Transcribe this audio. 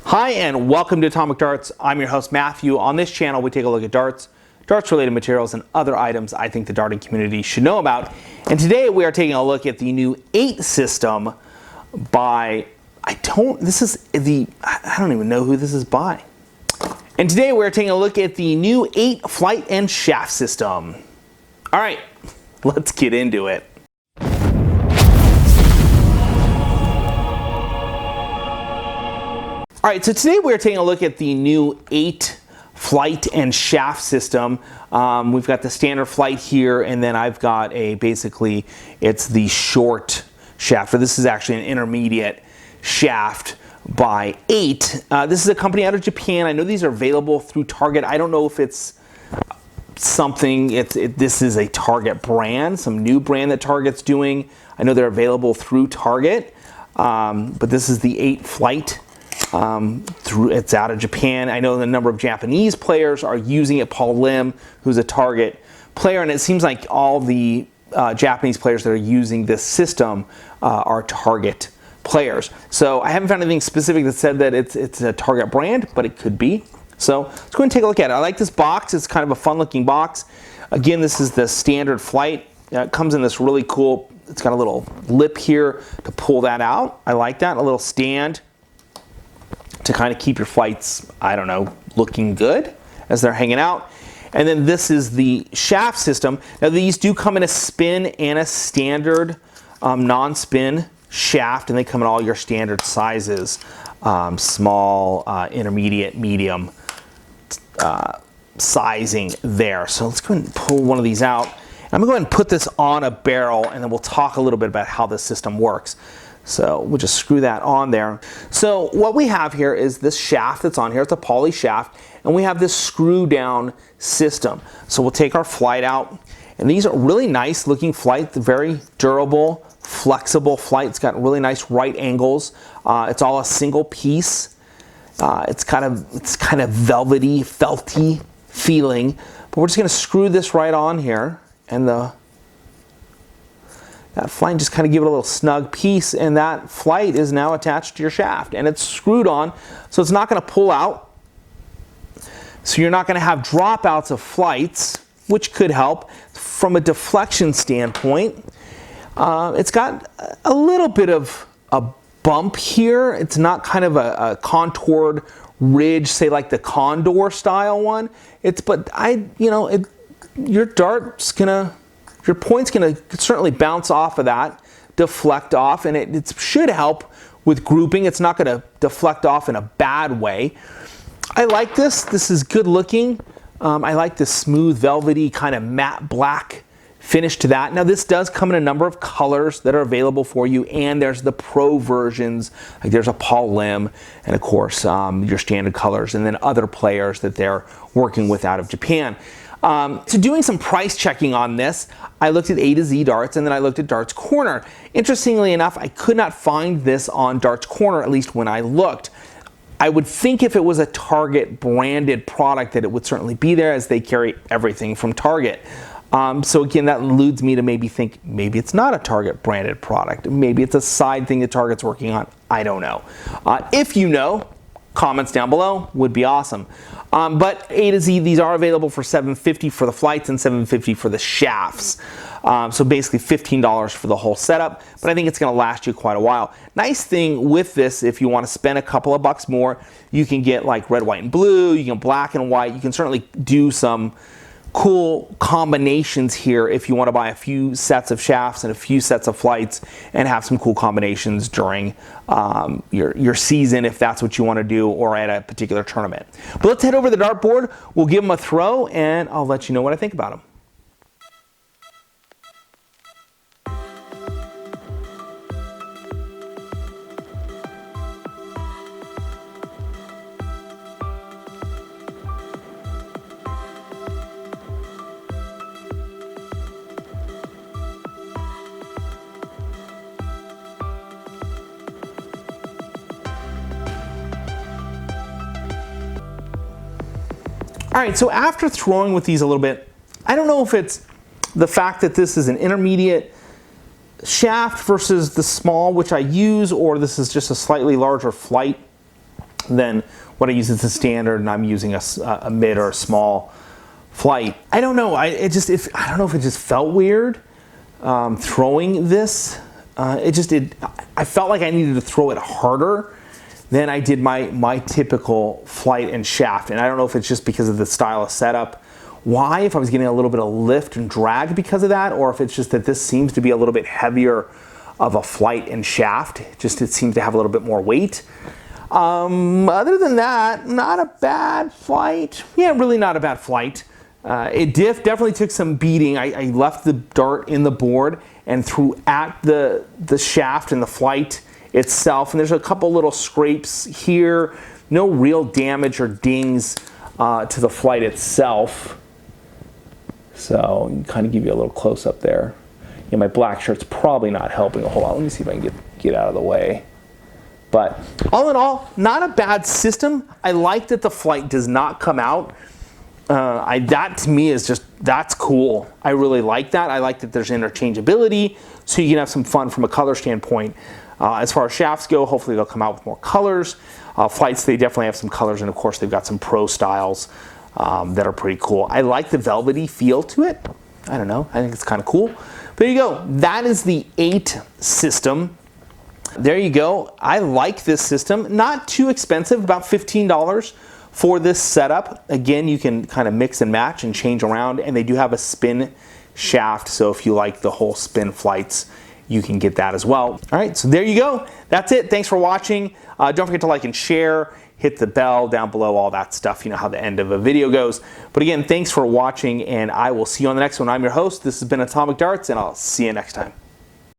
Hi and welcome to Atomic Darts. I'm your host Matthew. On this channel we take a look at darts related materials and other items I think the darting community should know about. And today we are taking a look at the new 8 system by, I don't even know who this is by. And today we're taking a look at the new 8Flight and shaft system. All right, let's get into it. All right, so today we're taking a look at the new 8Flight and shaft system. We've got the standard flight here, and then I've got it's the short shaft. This is actually an intermediate shaft by 8. This is a company out of Japan. I know these are available through Target. I don't know if it's something, this is a Target brand, some new brand that Target's doing. I know they're available through Target, but this is the 8Flight. It's out of Japan. I know the number of Japanese players are using it. Paul Lim, who's a Target player, and it seems like all the Japanese players that are using this system are Target players. So I haven't found anything specific that said that it's a Target brand, but it could be. So let's go and take a look at it. I like this box. It's kind of a fun-looking box. Again, this is the standard flight. It comes in this really cool. It's got a little lip here to pull that out. I like that. A little stand to kind of keep your flights, I don't know, looking good as they're hanging out. And then this is the shaft system. Now these do come in a spin and a standard non-spin shaft, and they come in all your standard sizes, small, intermediate, medium sizing there. So let's go ahead and pull one of these out. I'm going to go ahead and put this on a barrel, and then we'll talk a little bit about how this system works. So we'll just screw that on there. So what we have here is this shaft that's on here. It's a poly shaft, and we have this screw down system. So we'll take our flight out, and these are really nice looking flight, very durable, flexible flight. It's got really nice right angles. It's all a single piece. It's kind of velvety, felty feeling. But we're just going to screw this right on here, and that flight, just kind of give it a little snug piece, and that flight is now attached to your shaft, and it's screwed on, so it's not going to pull out. So you're not going to have dropouts of flights, which could help. From a deflection standpoint, it's got a little bit of a bump here. It's not kind of a contoured ridge, say like the Condor style one. Your point's going to certainly bounce off of that, deflect off, and it should help with grouping. It's not going to deflect off in a bad way. I like this. This is good looking. I like the smooth, velvety, kind of matte black finish to that. Now this does come in a number of colors that are available for you, and there's the pro versions, like there's a Paul Lim, and of course your standard colors, and then other players that they're working with out of Japan. So doing some price checking on this, I looked at A to Z Darts, and then I looked at Darts Corner. Interestingly enough, I could not find this on Darts Corner, at least when I looked. I would think if it was a Target branded product that it would certainly be there, as they carry everything from Target. So again, that leads me to maybe think maybe it's not a Target branded product. Maybe it's a side thing that Target's working on. I don't know. If you know, comments down below would be awesome. But A to Z, these are available for $750 for the flights and $750 for the shafts. So basically $15 for the whole setup, but I think it's going to last you quite a while. Nice thing with this, if you want to spend a couple of bucks more, you can get like red, white, and blue, you can black and white. You can certainly do some cool combinations here if you want to buy a few sets of shafts and a few sets of flights and have some cool combinations during your season, if that's what you want to do, or at a particular tournament. But let's head over to the dartboard. We'll give them a throw, and I'll let you know what I think about them. All right, so after throwing with these a little bit, I don't know if it's the fact that this is an intermediate shaft versus the small which I use, or this is just a slightly larger flight. than what I use as a standard, and I'm using a mid or a small flight. I don't know. I don't know if it just felt weird throwing this. I felt like I needed to throw it harder than I did my typical flight and shaft. And I don't know if it's just because of the style of setup. Why, if I was getting a little bit of lift and drag because of that, or if it's just that this seems to be a little bit heavier of a flight and shaft. Just it seems to have a little bit more weight. Other than that, not a bad flight. Yeah, really not a bad flight. It definitely took some beating. I left the dart in the board and threw at the shaft and the flight itself. And there's a couple little scrapes here. No real damage or dings to the flight itself. So kind of give you a little close up there. Yeah, my black shirt's probably not helping. Hold on, let me see if I can get out of the way. But all in all, not a bad system. I like that the flight does not come out. That to me is just, that's cool. I really like that. I like that there's interchangeability, so you can have some fun from a color standpoint. As far as shafts go, hopefully they'll come out with more colors. Flights, they definitely have some colors, and of course they've got some pro styles that are pretty cool. I like the velvety feel to it. I don't know, I think it's kind of cool. There you go. That is the 8 system. There you go. I like this system. Not too expensive, about $15 for this setup. Again, you can kind of mix and match and change around, and they do have a spin shaft, so if you like the whole spin flights, you can get that as well. All right, so there you go. That's it. Thanks for watching. Don't forget to like and share, hit the bell down below, all that stuff. You know how the end of a video goes. But again, thanks for watching, and I will see you on the next one. I'm your host. This has been Atomic Darts, and I'll see you next time.